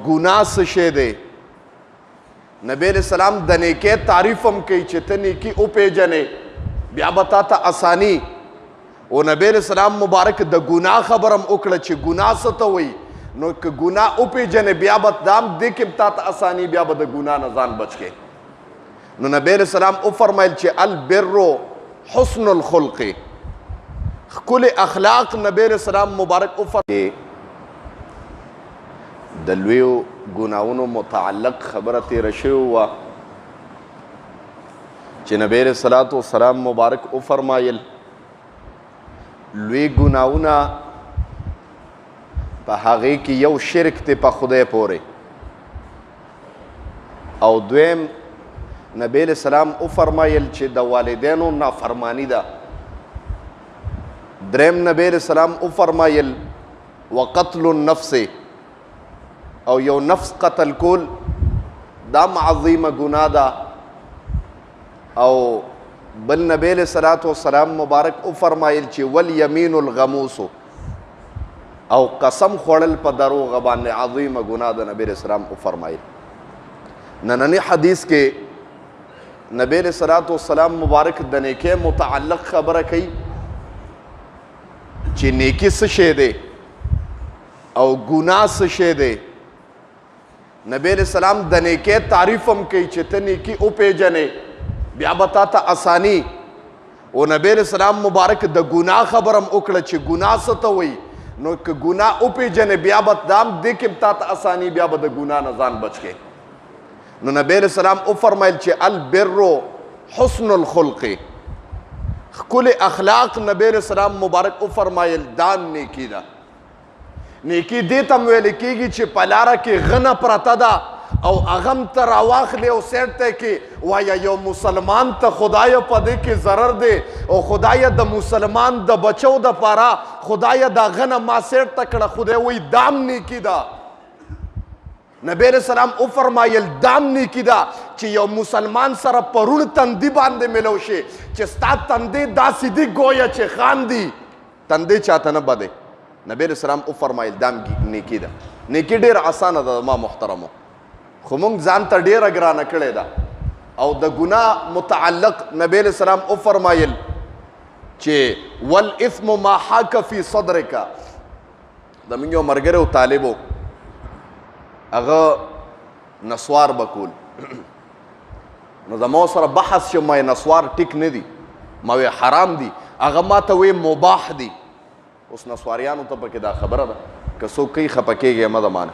ګناه څه شی دی. نبی علیہ السلام د نیکۍ تعریف هم کوي چې ته نیکي وپېژنې بیا به تا ته اساني. او نبی علیہ السلام مبارک د ګناه خبر هم وکړه چې ګناه څه ته وایي. نو که ګناه وپېژنې بیا به دام دې کې تا ته اساني، بیا به د ګناه نه ځان بچ کې. نو نبی علیہ السلام وفرمایل چې البر حسن الخلق، ښکلي اخلاق. نبی علیہ السلام مبارک وفرمایل د لویو ګناهونو متعلق خبره تېره شوې وه چې نبی علیہ الصلاة والسلام مبارک وفرمایل لوی ګناهونه په هغې کې یو شرک دی په خدای پورې، او دویم نبی علیہ السلام وفرمایل چې د والدینو نافرمانی ده. دریم نبی علیہ السلام وفرمایل وقتل النفس، او یو نفس قتل کول دا عظیمه ګناه ده. او بل نبی علیہ الصلاة والسلام مبارک وفرمایل چې والیمین الغموس، او قسم خوړل په دروغ باندې عظیمه ګناه ده. نبی علیہ السلام وفرمایل. نننی حدیث کې نبی علیہ الصلاة والسلام مبارک د نیکۍ متعلق خبره کوي چې نیکی څه شی دی او ګناه څه شی دی. نبی علیہ السلام د نیکۍ تعریف هم کوي چې ته نیکي وپېژنې بیا به تا ته اساني. او نبی علیہ السلام مبارک د ګناه خبر هم وکړه چې ګناه څه ته وایي. نو که ګناه وپېژنې بیا به دام دې کې تا ته اساني، بیا به د ګناه نه ځان بچ کې. نو نبی علیہ السلام وفرمایل چې البر حسن الخلق، ښکلي اخلاق. نبی علیہ السلام مبارک وفرمایل دا نیکي ده. نیکي دې ته هم ویل کېږي چې په لاره کې غنه پرته ده او هغه هم ته راواخلې او سیټ ته کې وایه یو مسلمان ته خدایه په دې کې ضرر دی، او خدایه د مسلمان د بچو دپاره خدایه دا غنه ما سیټ ته کړه. خدای وایي دام نیکي ده. نبی علیہ السلام وفرمایل دام نیکي ده چې یو مسلمان سره پرون تندي باندې ملو شي چې ستا تندی داسې دي ګویا چې خاندي، تندی چاته نه بده. نبی علیہ السلام وفرمایل دام نیکي ده. نیکي ډېر اسانه ده ما محترمو، خو موږ ځان ته ډېره ګرانه کړې ده. او د ګناه متعلق نبی علیہ السلام وفرمایل چې والاثم ما حاک فی صدرک. زموږ یو ملګری و طالب و، هغه نسوار به کول. نو زما سره بحث چې ما نسوار ټیک نه دي، ما وی حرام دي، هغه ما ته وی مباح دي. اوس نسواریانو ته پکې دا خبره ده که څوک کوي خفه کېږي مه د مانه.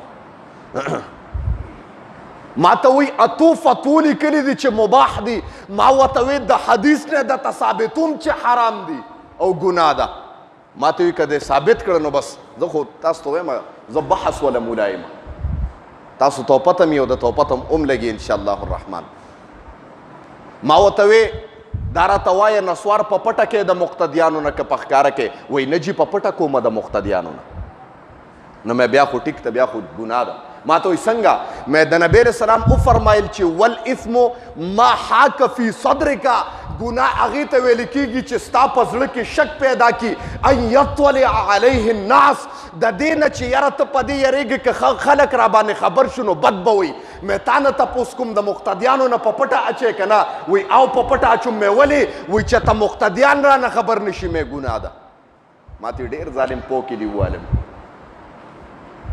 ما ته وی اتو فتوو لیکلي دي چې مباح دي، ما ورته وی د حدیث نه درته ثابتوم چې حرام دي او ګناه ده. ما ته وی که دې ثابت کړه نو بس زه خو تاسو ته وایم زه بحث ولا مولا یم، تاسو توپته مې او د توپته هم لګي انشاءالله الرحمن. ما ورته وی دا راته وایه نسوار په پټه کې د مقتدیانو نه که په ښکاره کې؟ وایي نه جي په پټه کومه د مقتدیانو نه. نو مې بیا خو ټیک ته بیا خو ګناه ده. ما ته وایي څنګه؟ مې د نبی علیہ السلام وفرمایل چې والاثم ما حاک فی صدرک، ګناه هغې ته ویل کېږي چې ستا په زړه کې شک پیدا کړي ان یطلع علیه الناس، د دې نه چې یاره ته په دې یېرېږې که خلک را باندې خبر شو نو بد به وي. مې تا نه تپوس کوم د مقتدیانو نه په پټه اچې که نه؟ وایي او په پټه اچوم. مې ولې؟ وایي چې ته مقتدیان را نه خبر نشي مې ګناه ده. ما ته ډېر ظالم پوه کې دي ووالم.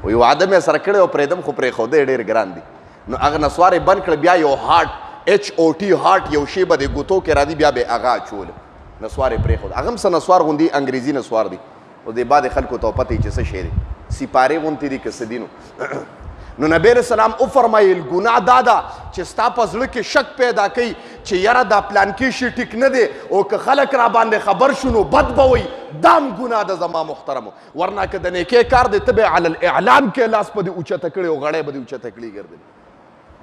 وایي وعده مې سره کړی او پرېږدم خو پرېښودی ډېر ګران دي. نو هغه نسوار یې بند کړه، بیا یو هارټ HOT هارټ یو شی به د ګوتو کې راځي، بیا به یې هغه اچول. نسوار یې پرېښود. هغه هم څه نسوار غوندي انګریزي نسوار دی، او د بعد خلکو ته پته چې څه شی دی، سپارې غوندې دي که څه دي. نو نبی علیہ السلام وفرمایل ګناه دا ده چې ستا په زړه کې شک پیدا کوي چې یاره دا پلانکي شي ټیک نه دی، او که خلک را باندې خبر شو نو بد به وایي. دام ګناه ده زما محترمو. ورنه که د نیکۍ کار دی ته به علی الاعلان کې لاس په دې اوچته کړې او غړی به دې اوچته کړي ګرځېدلي.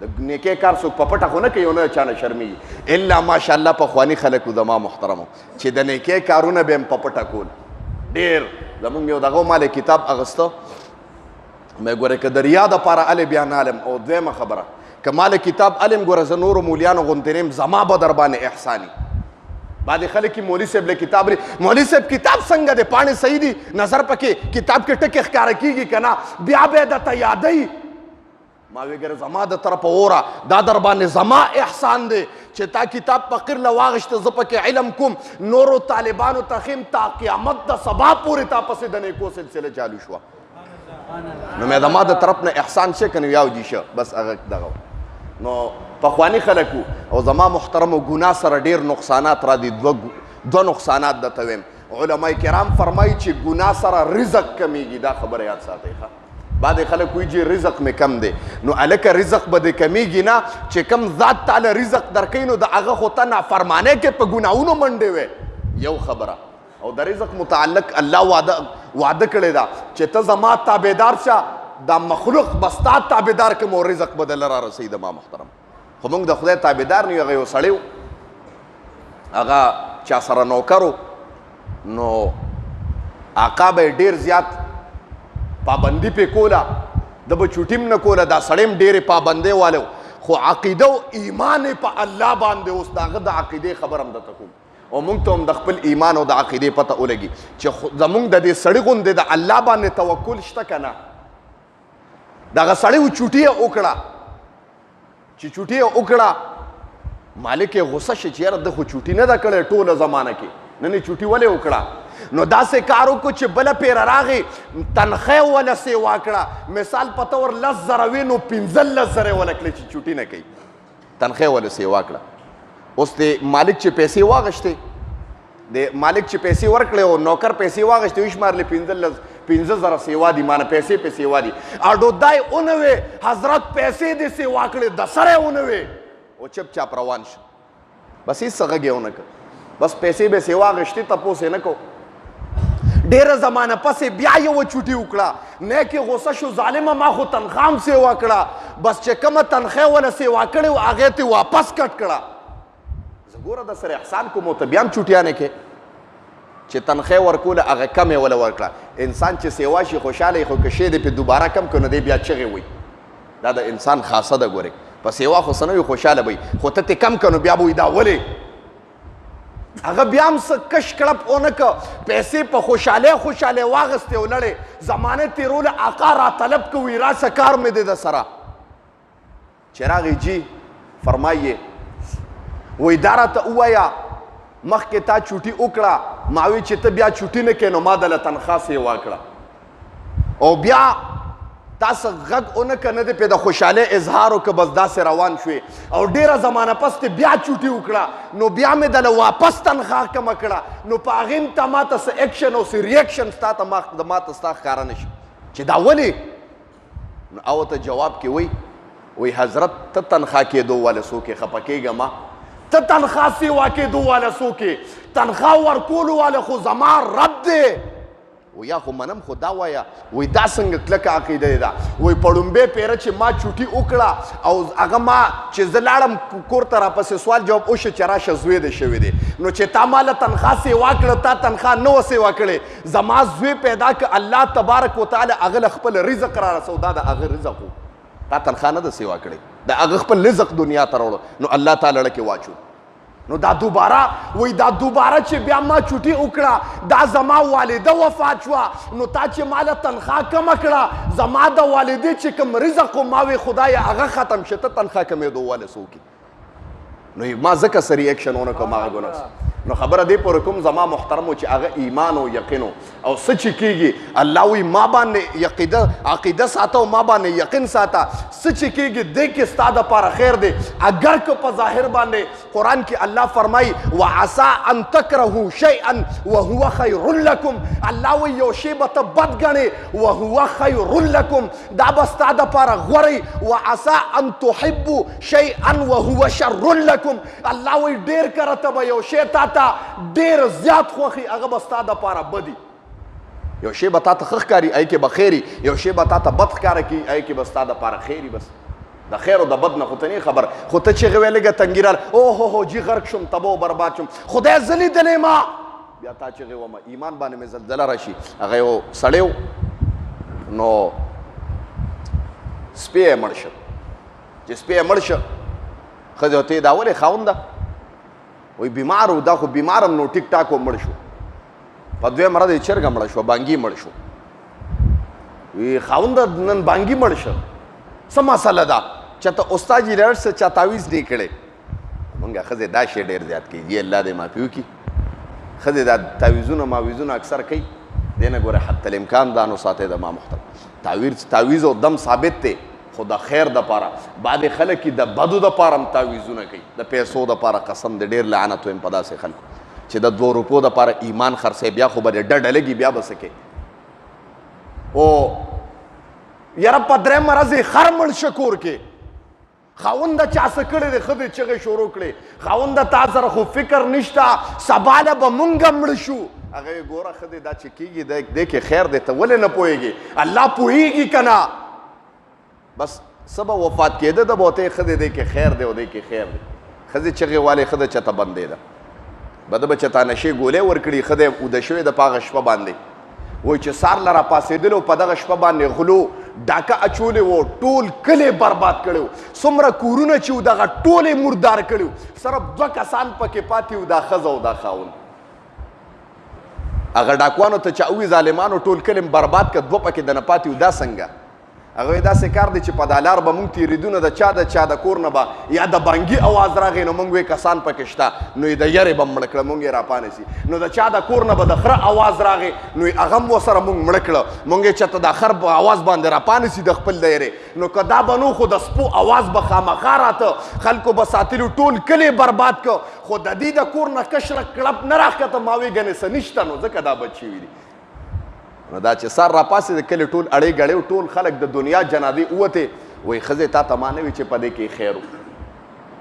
د نیکۍ کار څوک په پټه خو نه کوي او نه چا نه شرمېږي، الا ماشاءالله پخواني خلک و زما محترمو چې د نیکۍ کارونه به هم په پټه کول. ډېر زمونږ یو دغه مال کتاب اغسته، مې ګوره که د ریا دپاره الې بیا نه علم. او دویمه خبره که مال کتاب علم ګوره زه نورو مولیانو غوندې نیم، زما به در باندې احساني. بعضې خلک یې مولي صاحب له کتاب لري، مولي صاحب کتاب څنګه دی؟ پاڼې صحیح دي، نظر پکې کتاب کې ټکې ښکاره کېږي که نه؟ بیا به یې درته یادوي ما ویګره زما د طرفه اوره دا در باندې زما احسان دی چې تا کتاب فقیر له واغشته زه پکې علم کوم نورو طالبانو ته خیم تا قیامت د سبا پورې تا پسې د نیکو سلسله چالو شوه نو مې د ما د طرف نه احسان شه کنه یاو دي شه بس هغه دغه نو پخوانی خلکو او زما محترم ګناه سره ډیر نقصانات را دي دو نقصانات درته ویم علما کرام فرمایي چې ګناه سره رزق کمیږي دا خبره یاد ساتئ ښه بعد خلک وایي چې رزق مې کم دی نو هلکه رزق به دې کمیږي نه چې کم ذات تعالی رزق درکوي نو د هغه خو ته نافرمانۍ کې په ګناهونو منډې وې یو خبره او د رزق متعلق الله وعده کړې ده چې ته زما تابعدار شه دا مخلوق بس تا تابعدار کړم او رزق به دله را رسوي د ما محترم خو موږ د خدای تابعدار نه یو هغه یو سړی و هغه چا سره نوکر نو آقا به ډېر زیات پابندی پې کوله د به چوټیم نه کوله دا سړی هم ډېرې پابندۍ والی خو عقیده او ایمان یې په الله باندې اوس د هغه د عقیدې خبر هم درته کوم او موږ ته هم د خپل ایمان او د عقیدې پته ولګي چې زموږ د دې سړي غوندې د الله باندې توکل شته که نه دغه سړی و چوټي یې وکړه چې چوټي یې وکړه مالک یې غصه شي چې یاره ده خو چوټي نه ده کړې ټوله زمانه کې نن یې چوټي ولې وکړه نو داسې کار وکړو چې بله پیره راغې تنخۍ وله سیوا کړه مثال په طور 10 زره وي نو 15 زره وله کړې چې چوټي نه کوي تنخۍ وله سیوا کړه اوس د مالک چې پیسې واغشتې د مالک چې پیسې ورکړې او نوکر پیسې واغشتې وشمارلې 15 زره سیوا دي مانه پیسې په سیوا دي اډو دای اونوې حضرت پیسې دې سیوا کړې د سره اونوې او چپ چاپ روان شه بس هېڅ څه غږ یې ونه کړ بس پیسې به سیوا غشتې تپوس یې نه کو ډیره زمانه پسې بیا یې وچوټي وکړه نیکې غوسه شو ظالمه ما خو تنخوا هم سیوا کړه بس چې کومه تنخوا وله سیوا کړې وه هغې ته واپس کټ کړه زه ګوره در سره احسان کوم او ته بیا هم چوټیانې کې چې تنخوا ورکوله هغه کمې وله ورکړه انسان چې سیوا شي خوشحاله خو که شی دی پې دوباره کم کړو نو دی بیا چغې وایي دا د انسان خاصه ده ګورې په سیوا خو څه نه وي خوشحاله به وي خو ته ترې کم کړه نو بیا به وایي دا ولې هغه بیا هم څه کش کړپ ونه که پیسې په خوشحالۍ واغستې ولړې زمانه تېروله آقا را طلب کوي راشه کار مې دی د سره چې راغی جی فرمایې وایي دا راته ووایه مخکې تا چوټي وکړه ما وی چې ته بیا چوټي نه کوې نو ما دله تنخوا سیوا کړه او بیا تاسو غږ ونه که نه دی پې د خوشحالۍ اظهار وکړه بس داسې روان شوې او ډېره زمانه پس ته بیا چوټي وکړه نو بیا مې دله واپس تنخوا کمه کړه نو په هغې هم ته ما ته څه ایکشن او څه ریاکشن ستا ته ما ته ستا ښکاره نه شي چې دا ولې نو او ته جواب کې وایي حضرت ته تنخوا کېدو واله څوک یې خفه کېږه ما ته تنخوا سیوا کېدو واله څوک یې تنخوا ورکولو واله خو زما رب دی ویا خو منم خو دا وایه وایي دا څنګه کلکه عقیده دی دا وایي په لومبۍ پیره چې ما چوټي وکړه او هغه ما چې زه لاړم کور ته راپسې سوال جواب وشو چې راشه زوی دی شوی دی نو چې تا ما له تنخوا سیوا کړه تا تنخوا نه وه سیوا کړې زما زوی پیدا که الله تبارک وتعالی هغه له خپل رزق را رسو دا د هغه رزق و تا تنخوا نه ده سیوا کړې د هغه خپل رزق دنیا ته راوړو نو الله تعالی ړکې واچو نو دا دوباره وای دا دوباره چې بیا ما چوټي وکړه دا زما والده وفات شوه نو تا چې ما له تنخوا کمه کړه زما د والدې چې کوم رزق و ما وی خدایه هغه ختم شه ته تنخوا کمېدو واله څوک نو ما ځکه څه ریاکشن ونه کړم هغه ګناه نو خبره دې پورې کوم زما محترمو چې هغه ایمان او یقین او څه چې کېږي الله وی ما باندې عقیده ساته او ما باندې یقین ساته څه چې کېږي دې کې ستا دپاره خیر دی اگر که په ظاهر باندې قرآن کې الله فرمایي وعسى ان تکرهوا شیئا وهو خیر لکم الله وی یو شی به ته بد ګڼې وهو خیر لکم دا به ستا دپاره غوره وعسى ان تحبوا شیئا وهو شر لکم الله وی ډېر کره ته به یو شی تا ډېر زیات خوښي هغه به ستا دپاره بدي یو شی به تا ته ښه ښکاري هغې کې به خیر یو شی به تا ته بد ښکاره کړي هغې کې به ستا دپاره خیر بس د خیر او د بد نه خو ته نه خبر خو ته چغې ویې لږه تنګي راله اوهو جي غرق شوم تباه و برباد شوم خدای زه لیدلی ما بیا تا چغې ومه ایمان باندې مې زلزله راشي هغه یو سړی و نو سپی یې مړ شه چې سپی یې مړ شه ښځې ورته دا ولې خاونده وی بیمار و دا خو بیمارم نو ټیک ټاک و مړ شو په دویم ورځ یې چرګه مړه شوه بانګي مړ شو وی خاونده نن بانګي مړ شه څه مسله ده چې ته استاد یې لړ څه چا تعویض دی کړی مونږه ښځې دا شی ډېر زیات کوي الله دې معافي وکړي ښځې دا تعویضونه ماویزونه اکثر کوي دې نه ګوره حتی الامکان ځان وساتئ د ما محترم تعویض او دم ثابت دی خو د خیر دپاره بعضې خلک د بدو دپاره هم تعویضونه کوي د پیسو دپاره قسم د ډېر لعنت ویم په داسې خلکو چې د 2 روپو دپاره ایمان خرڅوي بیا خو به دې ډډه لګي بیا به څه کوي او یاره په 3 ورځې خر مړ شه کور کې خاونده چا څه کړی دی ښځې چغې شروع کړې خاونده تا سره خو فکر نشته سبا له به مونږ مړه شو هغه یې ګوره ښځې دا چې کېږي دی کې خیر دی ته ولې نه پوهېږي الله پوهېږي که نه بس څه به وفات کېده ده به ورته یې ښځې دی کې خیر دی او دی کې خیر دی ښځې چغې والې ښځه چته بندېده بده به چتا نشې ګولې ورکړي ښځې اوده شوې د په هغه شپه باندې وایي چې سار له راپاڅېدلو په دغه شپه باندې غلو ډاکه اچولې وو ټول کلی برباد کړی وو څومره کورونه چې وو دغه ټول یې مردار کړي وو صرف 2 کسان پکې پاتې وو دا ښځه او دا خاوند هغه ډاکوانو ته چې اوي ظالمانو ټول کلی برباد کړه 2 پکې دنه پاتې وو دا څنګه هغه داسې کار دی چې په دا لار به مونږ تېرېدو نه د چا د کور نه به یا د بانګي اواز راغی نو مونږ وی کسان پکې شته نو یې د یرې به مړه کړه مونږ یې راپانسي نو د چا د کور نه به د خره اواز راغی نو یې هغه هم ورسره مونږ مړه کړه مونږ یې چېرته د خر په اواز باندې راپانسي د خپل د یرې نو که دا به نو خو د سپو اواز به خامخا راته خلکو به ساتلي ټول کلی برباد کړه خو د دې د کور نه کشره کړپ نه راښکته ما وی ګنې څه نشته نو ځکه دا بد شوي دي نو دا چې سر راپاسې د کلي ټول اړې ګړې ټول خلک د دنیا جنازې ووتې وایي ښځې تا ته ما نه وي چې په دې کې خیر و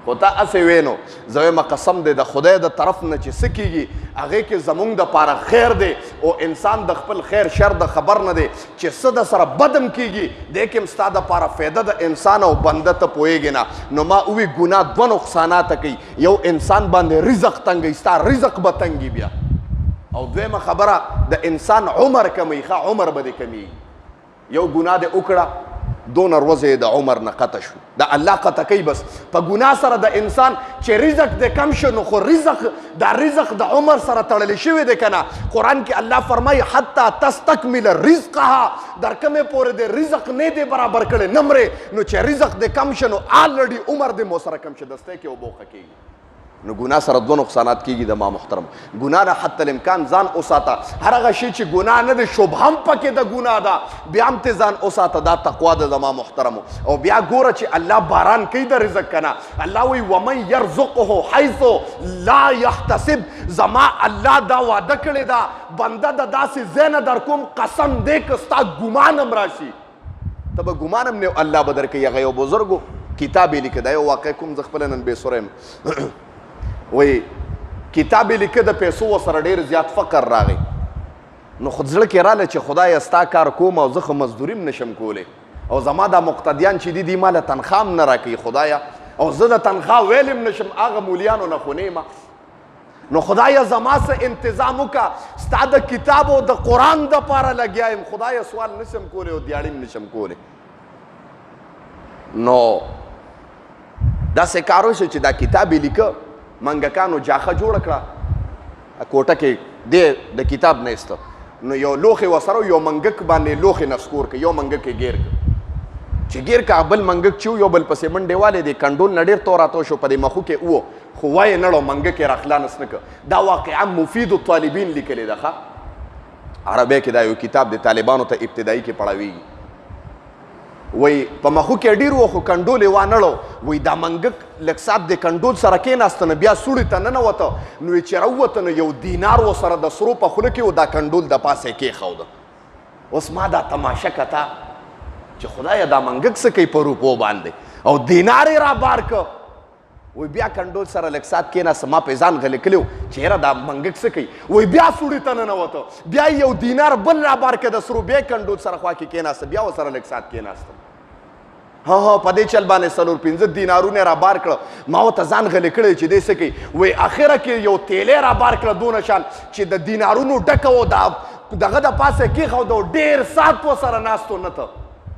خو تا هسې وی نو زه وایم قسم دی د خدای د طرف نه چې څه کېږي هغې کې زمونږ دپاره خیر دی او انسان د خپل خیر شر د خبر نه دی چې څه د سره بد هم کېږي دې کې هم ستا دپاره فایده د انسان او بنده ته پوهېږي نه نو ما ووي ګناه 2 نقصاناته کوي یو انسان باندې رزق تنګوي ستا رزق به تنګي بیا او دویمه خبره د انسان عمر کمی ښه عمر به دې کمیږي یو ګناه دې وکړه 2 ورځې د عمر نه قطع شو د الله قطع کوي بس په ګناه سره د انسان چې رزق دې کم شو نو خو رزق د عمر سره تړلی شوی دی که نه قرآن کې الله فرمایي حتی تستکمل رزقها در کومې پورې د رزق نه دی برابر کړی نه مرې نو چې رزق دې کم شه نو آلرډي عمر دې مو سره کم شه دستی کې اوبه کېږي نو ګناه سره 2 نقصانات کېږي د ما محترم ګناه نه حتی الامکان ځان وساته هر هغه شی چې ګناه نه دی شبه هم پکې د ګناه ده بیا هم ته ځان وساته دا تقوا ده د ما محترمو او بیا ګوره چې الله باران کوي د رزق که نه الله وایي ومن یرزقه حیث لا یحتسب زما الله دا وعده کړې ده بنده د داسې ځای نه در کوم قسم دی که ستا ګمان هم راشي ته به ګمان هم نه الله به درکوي هغه یو بزرګو کتاب یې لیکه دا یو واقع کوم زه خپله نن بې سوره یم وی کتاب یې لیکه د پیسو ورسره ډېر زیات فقر راغی نو خو زړه کې راله چې خدایه ستا کار کوم او زه خو مزدوري هم نشم کولی او زما دا مقتدیان چې دي ما له تنخوا هم نه راکوي خدایه او زه د تنخوا ویل هم نشم هغه مولیانو نه خو نیمه نو خدایه زما څه انتظام وکړه ستا د کتاب او د قرآن دپاره لګیا یم خدایه سوال نشم کولی او دیاړي هم نشم کولی نو داسې کار وشو چې دا کتاب یې لیکه منګکانو جاخه جوړه کړه کوټه کې دی د کتاب نه ایسته نو یو لوښی ورسره یو منګک باندې لوښی نسکور کړه یو منګک یې ګیر کړه چې ګیر کړه بل منګک چې یو بل پسې منډې والی دی کنډول نه ډېر توراتو شو په دې مخو کې وو خو وایې نړو منګک یې راخلانس نه کړه دا واقعا مفید الطالبین لیکلی ده ښه عربی کې دا یو کتاب د طالبانو ته ابتدایي کې پړاویږي وی په مخو کې ډېر و خو کنډول یې وانړو وی دا منګک لږ ساعت د کنډول سره کېناسته نو بیا سوړي ته ننوته نو یې چې راووته نو یو دینار ورسره د سرو په خوله کې و دا کنډول د پاسه یې کېښوده اوس ما دا تماشه کته چې خدایه دا منګک څه کوي په روپو باندې او دینار یې رابار که وی بیا کنډول سره لږ ساعت کېناسته ما پې ځان غلی کړی و چې یاره دا منګک څه کوي وی بیا سوړي ته ننوته بیا یو دینار بل رابار که د سرو بیا کنډول سره خوا کې کېناسته بیا ورسره لږ ساعت کېناستم ها په دې چل باندې 4-5 دینارونه را بار کړه ما ورته ځان غلی کړی چې دی څه کوي وایي اخره کې یو تیلی را بار کړه دونه شان چې د دینارونو ډکه و دغه د پاسه کېښوده ډېر ساعت ورسره ناست و نه ته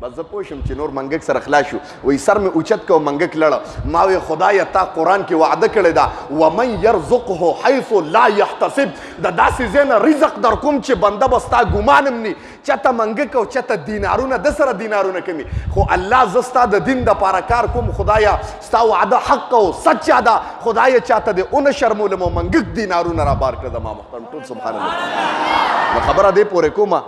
بس زه پوه شم چې نور منګک سره خلاص شو وایي سر مې اوچت کړ منګک لړه ما وی خدایه تا قرآن کې وعده کړې ده ومن یرزقه حیث لا یحتسب د داسې ځای نه رزق در کوم چې بنده به ستا ګمان هم نی چاته منګک او چاته دینارونه د سره دینارونه کمي خو الله زه ستا د دین دپاره کار کوم خدایه ستا وعده حق او سچه ده خدایه چاته دې ونه شرمولم او منګک دینارونه را بار کړه زما محترم ټول سبحان الله نو خبره دې پورې کومه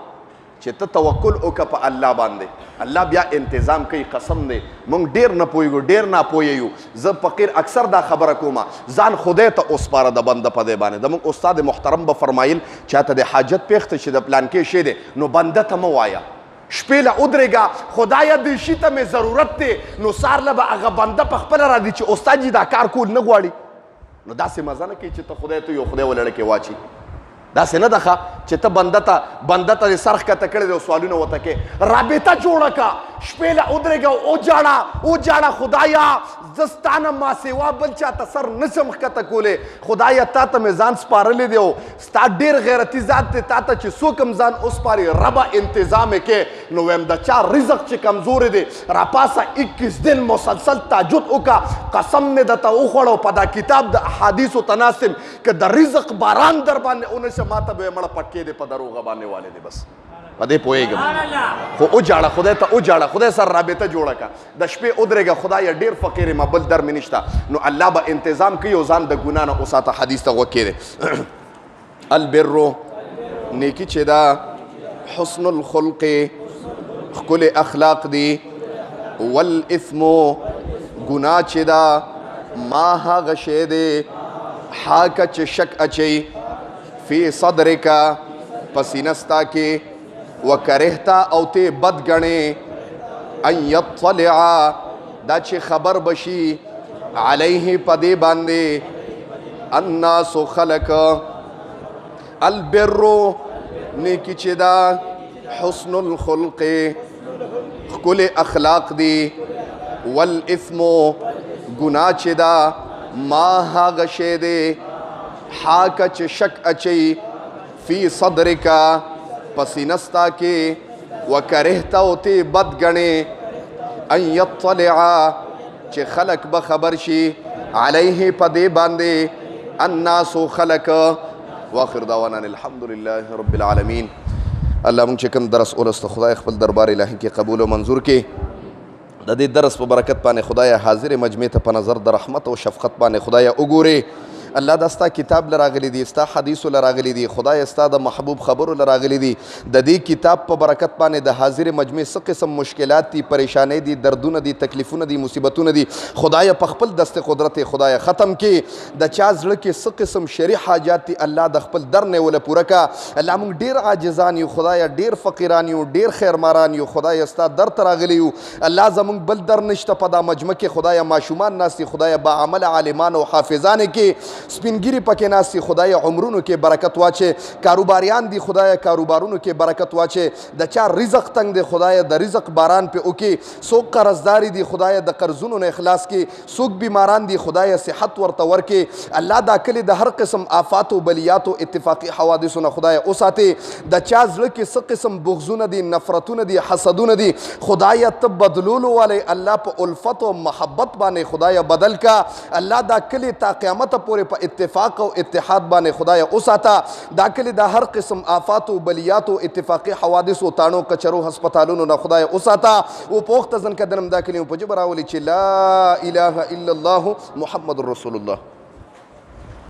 چې ته توکل وکړه په الله باندې الله بیا انتظام کوي قسم دی موږ ډېر نه پوهېږو ډېر ناپوهه یو زه فقیر اکثر دا خبره کومه ځان خدای ته وسپاره د بنده په دې باندې زموږ استاد محترم به فرمایل چاته د حاجت پیښته چې د پلان کې شی دی نو بنده ته مه وایه شپې له ودرېږه خدایه دې شي ته مې ضرورت دی نو سار له به هغه بنده په خپله راځي چې استاد جي دا کار کول نه غواړي نو داسې مزه نه کوي چې ته خدای ته یو خدای ولړه کې واچي داسې نه ده ښه چې ته بنده ته دې سر ښکته کړی دی او سوالونه ورته کې رابطه جوړه کړه شپې له ودرېږه وجاړه خدایه زه ستا نه ما سوا بل چاته سر نشم ښکته کولی خدایه تا ته مې ځان سپارلی دی او ستا ډېر غیرتي ذات دی تا ته چې څوک هم ځان وسپاري ربه انتظام یې کې نو ویم د چا رزق چې کمزوری دی راپاسه 21 دن مسلسل تهجد وکړه قسم مې درته وخوړو په دا کتاب د احادیثو تناسم که د رزق باران در باندې ونشم ما ته به یې مړه پټکې دی په دروغه باندې والې دی بس په دې پوهېږم خو وجاړه خدای ته وجاړه خدای سره رابطه جوړه کړه د شپې ودرېږه خدایه ډېر فقیر یم بل در مې نشته نو الله به انتظام کوي او ځان د ګناه نه وساته حدیث ته غوږ کښېږدی البرو نیکي چې ده حسن الخلق ښکلې اخلاق دي والاثم ګناه چې ده ما هغه شی دی حاکه چې شک اچوي فی صدرکا پسینستا کې وکرهتا او ته بد ګڼې ان یطلع دا چې خبر بشي علیه په دې باندې الناس خلق البر نیکی چې دا حسن الخلق ښکلې اخلاق دي والاثم ګناه چې دا ما هغه شی دی حاکه چې شک اچوي فی صدرکا پسینستا کې وکرهتا او ته بد ګڼې ان یطلع چې خلق به خبر شي علیه په دې باندې الناس خلق واخر دعوانا الحمدلله رب العالمین الله مونږ چې کوم درس ولسته خدای خپل دربار الهي کې قبول او منظور کې د دې درس په برکت باندې خدای حاضر مجمع ته په نظر د رحمت او شفقت باندې خدای وګوري الله دا ستا کتاب لراغلی دی ستا حدیثو لراغلی دی خدای ستا د محبوب خبرو لراغلی دی د دې کتاب په برکت باندې د حاضر مجمع څه قسم مشکلات دي پریشانۍ دي دردونه دي تکلیفونه دي مصیبتونه دي خدای په خپل دست قدرت خدای ختم کې د چا زړه کې څه قسم شرعي حاجات دي الله د خپل در نه ولا پوره کا الله موږ ډیر عاجزان یو خدای ډیر فقیران یو ډیر خیرماران یو خدای ستا در تراغلی یو الله زموږ بل در نشته په دا مجمع کې خدای ماشومان ناستي خدای با عمل عالمان او حافظان کې سپینګری پکې ناستي خدای عمرونو کې برکت واچې کاروباریان دي خدای کاروبارونو کې برکت واچې د چا رزق تنگ دی خدای د رزق باران په وکي څوک قرضداري دي خدای د قرضونو نه اخلاص کې څوک بیماران دي خدای صحت ورته ورکې الله دا کلی د هر قسم آفات او بلیات او اتفاقی حوادثو نه خدای اوساتي د چا زړه کې څه قسم بغضونه دي نفرتونه دي حسدونه دي خدای ته بدلولو والی الله په الفت او محبت باندې خدای بدل کا الله دا کلی تا قیامت پورې په اتفاق او اتحاد باندې خدای اوساته دا کلی دا هر قسم آفات او بلیات او اتفاقی حوادث او تانو کچرو هسپتالونو نه خدای اوساته او پوخت ځن کدنم دا کلی په جبر راولي چې لا اله الا الله محمد رسول الله